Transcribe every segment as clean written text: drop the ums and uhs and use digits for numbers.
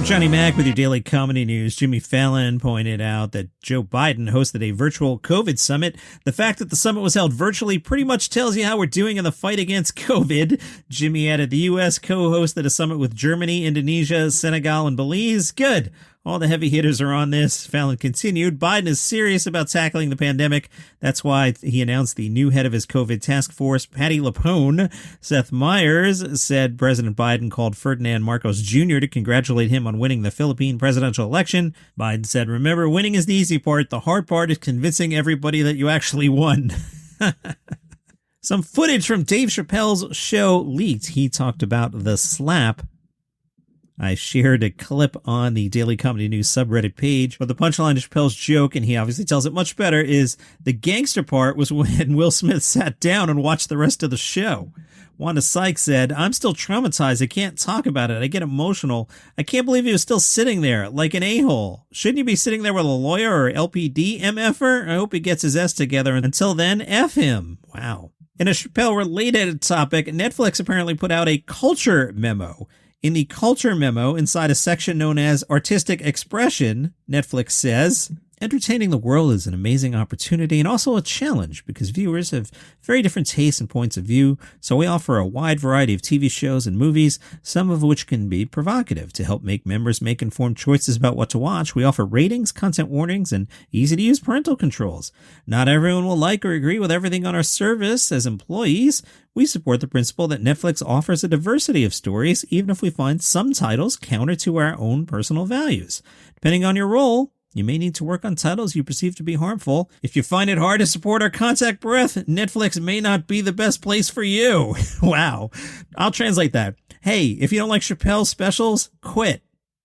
Johnny Mac with your daily comedy news. Jimmy Fallon pointed out that Joe Biden hosted a virtual COVID summit. The fact that the summit was held virtually pretty much tells you how we're doing in the fight against COVID. Jimmy added the U.S. co-hosted a summit with Germany, Indonesia, Senegal, and Belize. Good. All the heavy hitters are on this. Fallon continued, Biden is serious about tackling the pandemic. That's why he announced the new head of his COVID task force, Patty LaPone. Seth Meyers said President Biden called Ferdinand Marcos Jr. to congratulate him on winning the Philippine presidential election. Biden said, remember, winning is the easy part. The hard part is convincing everybody that you actually won. Some footage from Dave Chappelle's show leaked. He talked about the slap. I shared a clip on the Daily Comedy News subreddit page, but the punchline to Chappelle's joke, and he obviously tells it much better, is the gangster part was when Will Smith sat down and watched the rest of the show. Wanda Sykes said, I'm still traumatized. I can't talk about it. I get emotional. I can't believe he was still sitting there like an a-hole. Shouldn't you be sitting there with a lawyer or LPD MFer? I hope he gets his S together. Until then, F him. Wow. In a Chappelle-related topic, Netflix apparently put out a Culture Memo. In the Culture Memo, inside a section known as Artistic Expression, Netflix says, entertaining the world is an amazing opportunity and also a challenge because viewers have very different tastes and points of view, so we offer a wide variety of TV shows and movies, some of which can be provocative. To help make members make informed choices about what to watch, we offer ratings, content warnings, and easy-to-use parental controls. Not everyone will like or agree with everything on our service. As employees, we support the principle that Netflix offers a diversity of stories, even if we find some titles counter to our own personal values. Depending on your role, you may need to work on titles you perceive to be harmful. If you find it hard to support our contact breath, Netflix may not be the best place for you. Wow. I'll translate that. Hey, if you don't like Chappelle's specials, quit.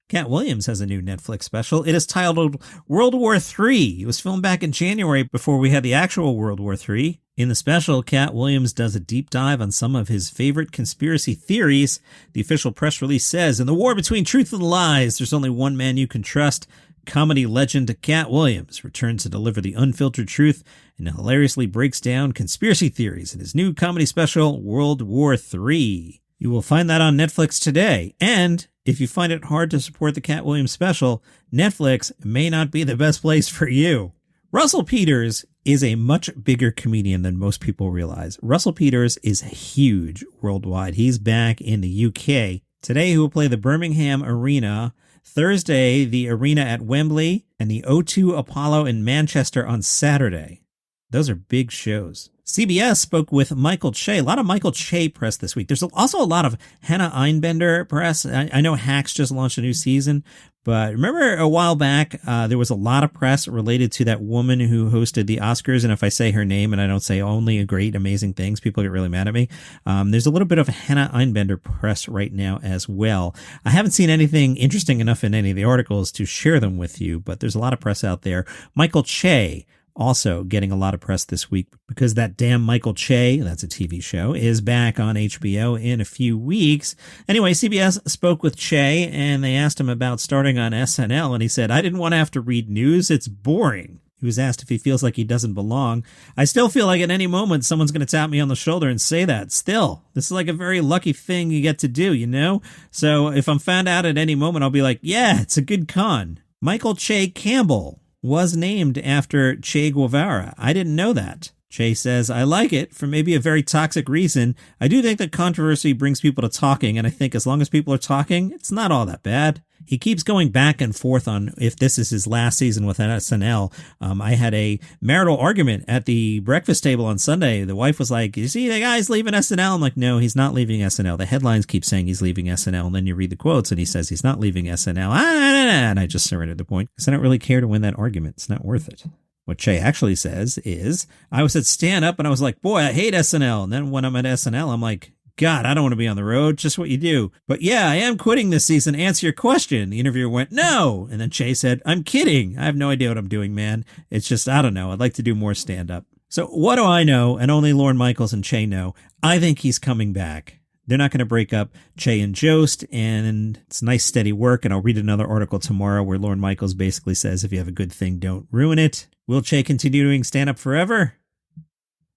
Cat Williams has a new Netflix special. It is titled World War III. It was filmed back in January before we had the actual World War III. In the special, Cat Williams does a deep dive on some of his favorite conspiracy theories. The official press release says, in the war between truth and lies, there's only one man you can trust. Comedy legend Cat Williams returns to deliver the unfiltered truth and hilariously breaks down conspiracy theories in his new comedy special, World War III. You will find that on Netflix today. And if you find it hard to support the Cat Williams special, Netflix may not be the best place for you. Russell Peters is a much bigger comedian than most people realize. Russell Peters is huge worldwide. He's back in the UK. Today he will play the Birmingham Arena. Thursday, the Arena at Wembley, and the O2 Apollo in Manchester on Saturday. Those are big shows. CBS spoke with Michael Che. A lot of Michael Che press this week. There's also a lot of Hannah Einbender press. I know Hacks just launched a new season, but remember a while back, there was a lot of press related to that woman who hosted the Oscars. And if I say her name and I don't say only great, amazing things, people get really mad at me. There's a little bit of Hannah Einbender press right now as well. I haven't seen anything interesting enough in any of the articles to share them with you, but there's a lot of press out there. Michael Che also getting a lot of press this week because that damn Michael Che, that's a TV show, is back on HBO in a few weeks. Anyway, CBS spoke with Che and they asked him about starting on SNL and he said, I didn't want to have to read news. It's boring. He was asked if he feels like he doesn't belong. I still feel like at any moment someone's going to tap me on the shoulder and say that. Still, this is like a very lucky thing you get to do, you know? So if I'm found out at any moment, I'll be like, yeah, it's a good con. Michael Che Campbell was named after Che Guevara. I didn't know that. Che says, I like it for maybe a very toxic reason. I do think that controversy brings people to talking, and I think as long as people are talking, it's not all that bad. He keeps going back and forth on if this is his last season with SNL. I had a marital argument at the breakfast table on Sunday. The wife was like, you see, the guy's leaving SNL. I'm like, no, he's not leaving SNL. The headlines keep saying he's leaving SNL, and then you read the quotes, and he says he's not leaving SNL. And I just surrendered the point because I don't really care to win that argument. It's not worth it. What Che actually says is, I was at stand-up, and I was like, boy, I hate SNL. And then when I'm at SNL, I'm like, God, I don't want to be on the road. Just what you do. But yeah, I am quitting this season. Answer your question. The interviewer went, no. And then Che said, I'm kidding. I have no idea what I'm doing, man. It's just, I don't know. I'd like to do more stand-up. So what do I know? And only Lorne Michaels and Che know. I think he's coming back. They're not going to break up Che and Jost, and it's nice, steady work. And I'll read another article tomorrow where Lorne Michaels basically says, if you have a good thing, don't ruin it. Will Che continue doing stand-up forever?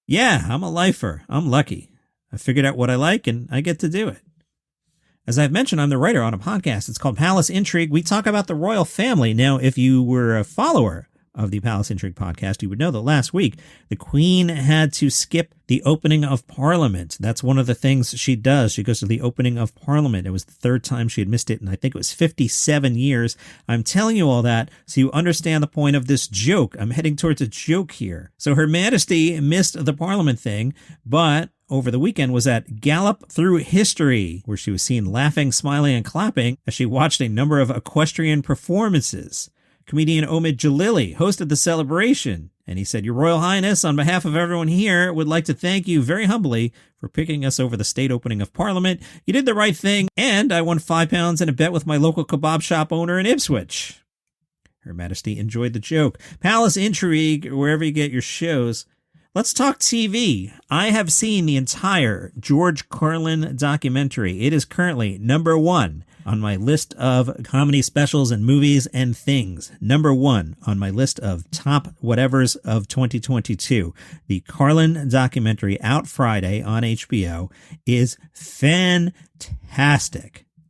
Yeah, I'm a lifer. I'm lucky. I figured out what I like, and I get to do it. As I've mentioned, I'm the writer on a podcast. It's called Palace Intrigue. We talk about the royal family. Now, if you were a follower of the Palace Intrigue podcast, you would know that last week the Queen had to skip the opening of Parliament. That's one of the things she does. She goes to the opening of Parliament. It was the third time she had missed it, and I think it was 57 years. I'm telling you all that so you understand the point of this joke. I'm heading towards a joke here. So Her Majesty missed the Parliament thing, but over the weekend was at Gallop Through History, where she was seen laughing, smiling, and clapping as she watched a number of equestrian performances. Comedian Omid Jalili hosted the celebration, and he said, "Your Royal Highness, on behalf of everyone here, would like to thank you very humbly for picking us over the state opening of Parliament. You did the right thing, and I won £5 in a bet with my local kebab shop owner in Ipswich." Her Majesty enjoyed the joke. Palace Intrigue, wherever you get your shows. Let's talk TV. I have seen the entire George Carlin documentary. It is currently number 1 on my list of comedy specials and movies and things. Number 1 on my list of top whatevers of 2022. The Carlin documentary, out Friday on HBO, is fantastic.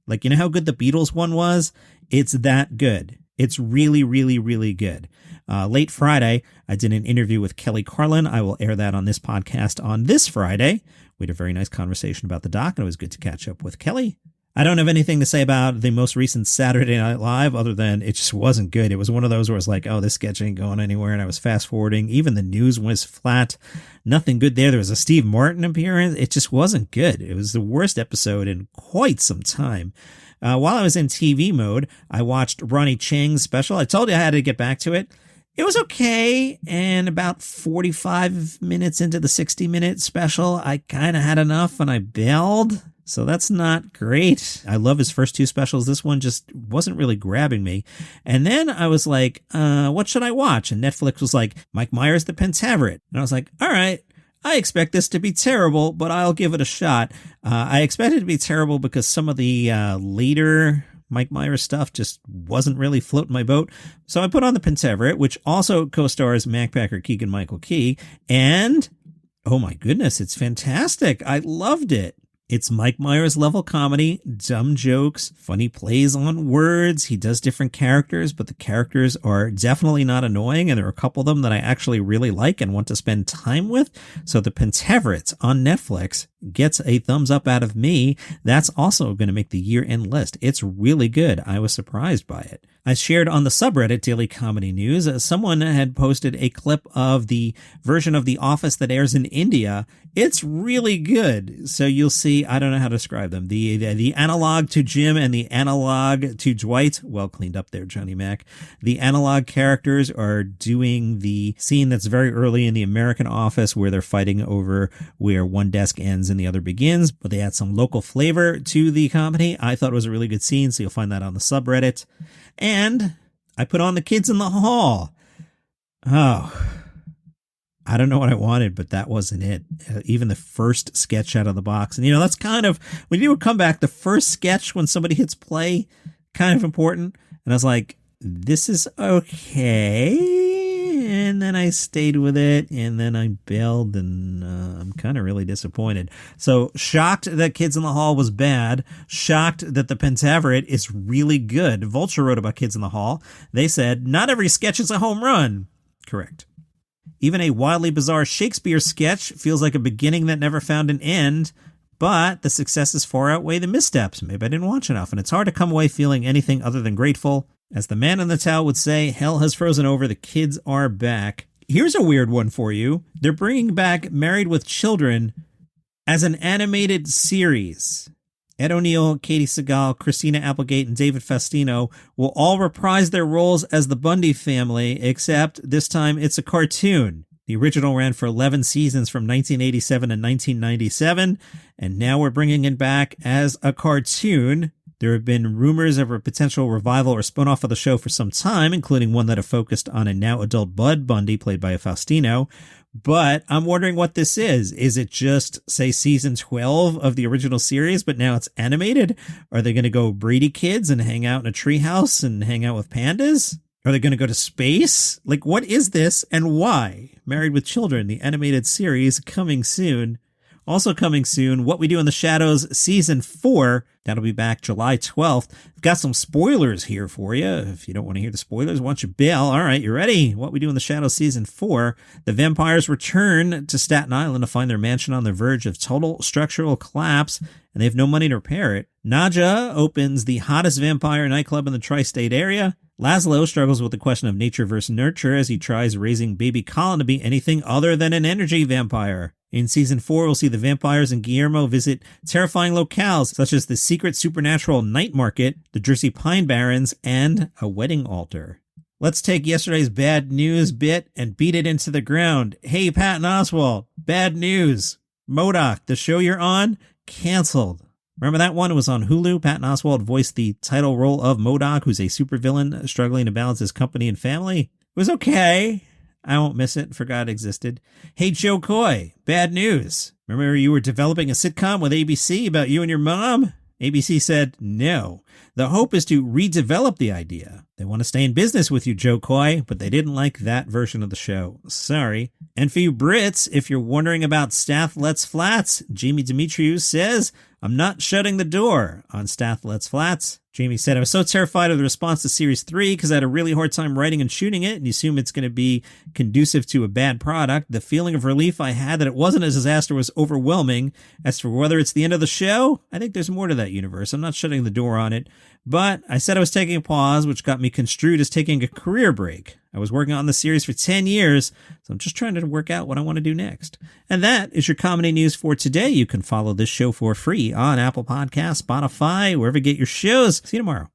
Like, you know how good the Beatles one was? It's that good. It's really, really, really good. Late Friday, I did an interview with Kelly Carlin. I will air that on this podcast on this Friday. We had a very nice conversation about the doc, and it was good to catch up with Kelly. I don't have anything to say about the most recent Saturday Night Live other than it just wasn't good. It was one of those where it's like, oh, this sketch ain't going anywhere, and I was fast forwarding. Even the news was flat. Nothing good there. There was a Steve Martin appearance. It just wasn't good. It was the worst episode in quite some time. While I was in TV mode, I watched Ronny Chieng's special. I told you I had to get back to it. It was okay, and about 45 minutes into the 60-minute special, I kind of had enough and I bailed. So that's not great. I love his first 2 specials. This one just wasn't really grabbing me. And then I was like, what should I watch? And Netflix was like, Mike Myers, The Pentaverate. And I was like, all right, I expect this to be terrible, but I'll give it a shot. I expect it to be terrible because some of the later Mike Myers stuff just wasn't really floating my boat. So I put on The Pentaverate, which also co-stars Macpacker Keegan-Michael Key. And, oh my goodness, it's fantastic. I loved it. It's Mike Myers level comedy, dumb jokes, funny plays on words. He does different characters, but the characters are definitely not annoying. And there are a couple of them that I actually really like and want to spend time with. So The Pentaverate on Netflix gets a thumbs up out of me. That's also going to make the year-end list. It's really good. I was surprised by it. I shared on the subreddit Daily Comedy News, someone had posted a clip of the version of The Office that airs in India. It's really good. So you'll see, I don't know how to describe them. The analog to Jim and the analog to Dwight. Well cleaned up there, Johnny Mac. The analog characters are doing the scene that's very early in the American Office where they're fighting over where one desk ends and the other begins, but they add some local flavor to the comedy. I thought it was a really good scene, so you'll find that on the subreddit. And I put on The Kids in the Hall. Oh, I don't know what I wanted, but that wasn't it. Even the first sketch out of the box. And, you know, that's kind of, when you would come back, the first sketch when somebody hits play, kind of important. And I was like, this is okay. And then I stayed with it, and then I bailed, and I'm kind of really disappointed. So shocked that Kids in the Hall was bad. Shocked that The Pentaverate is really good. Vulture wrote about Kids in the Hall. They said, not every sketch is a home run. Correct. Even a wildly bizarre Shakespeare sketch feels like a beginning that never found an end, but the successes far outweigh the missteps. Maybe I didn't watch enough, and it's hard to come away feeling anything other than grateful. As the man in the towel would say, hell has frozen over, the kids are back. Here's a weird one for you. They're bringing back Married with Children as an animated series. Ed O'Neill, Katie Segal, Christina Applegate, and David Faustino will all reprise their roles as the Bundy family, except this time it's a cartoon. The original ran for 11 seasons from 1987 to 1997, and now we're bringing it back as a cartoon. There have been rumors of a potential revival or spinoff of the show for some time, including one that have focused on a now adult Bud Bundy, played by a Faustino. But I'm wondering what this is. Is it just, say, season 12 of the original series, but now it's animated? Are they going to go Brady kids and hang out in a treehouse and hang out with pandas? Are they going to go to space? Like, what is this and why? Married with Children, the animated series, coming soon. Also coming soon, What We Do in the Shadows Season 4. That'll be back July 12th. I've got some spoilers here for you. If you don't want to hear the spoilers, why don't you bail? All right, you ready? What We Do in the Shadows Season 4. The vampires return to Staten Island to find their mansion on the verge of total structural collapse, and they have no money to repair it. Nadja opens the hottest vampire nightclub in the tri-state area. Laszlo struggles with the question of nature versus nurture as he tries raising baby Colin to be anything other than an energy vampire. In Season 4, we'll see the vampires and Guillermo visit terrifying locales such as the secret supernatural night market, the Jersey Pine Barrens, and a wedding altar. Let's take yesterday's bad news bit and beat it into the ground. Hey, Patton Oswalt, bad news. MODOK, the show you're on, canceled. Remember that one? It was on Hulu. Patton Oswalt voiced the title role of MODOK, who's a supervillain struggling to balance his company and family. It was okay. I won't miss it. Forgot it existed. Hey, Joe Coy, bad news. Remember you were developing a sitcom with ABC about you and your mom? ABC said no. The hope is to redevelop the idea. They want to stay in business with you, Joe Coy, but they didn't like that version of the show. Sorry. And for you Brits, if you're wondering about Stath Lets Flats, Jamie Demetriou says, I'm not shutting the door on Stath Lets Flats. Jamie said, I was so terrified of the response to Series 3 because I had a really hard time writing and shooting it, and you assume it's going to be conducive to a bad product. The feeling of relief I had that it wasn't a disaster was overwhelming. As for whether it's the end of the show, I think there's more to that universe. I'm not shutting the door on it. But I said I was taking a pause, which got me construed as taking a career break. I was working on the series for 10 years, so I'm just trying to work out what I want to do next. And that is your comedy news for today. You can follow this show for free on Apple Podcasts, Spotify, wherever you get your shows. See you tomorrow.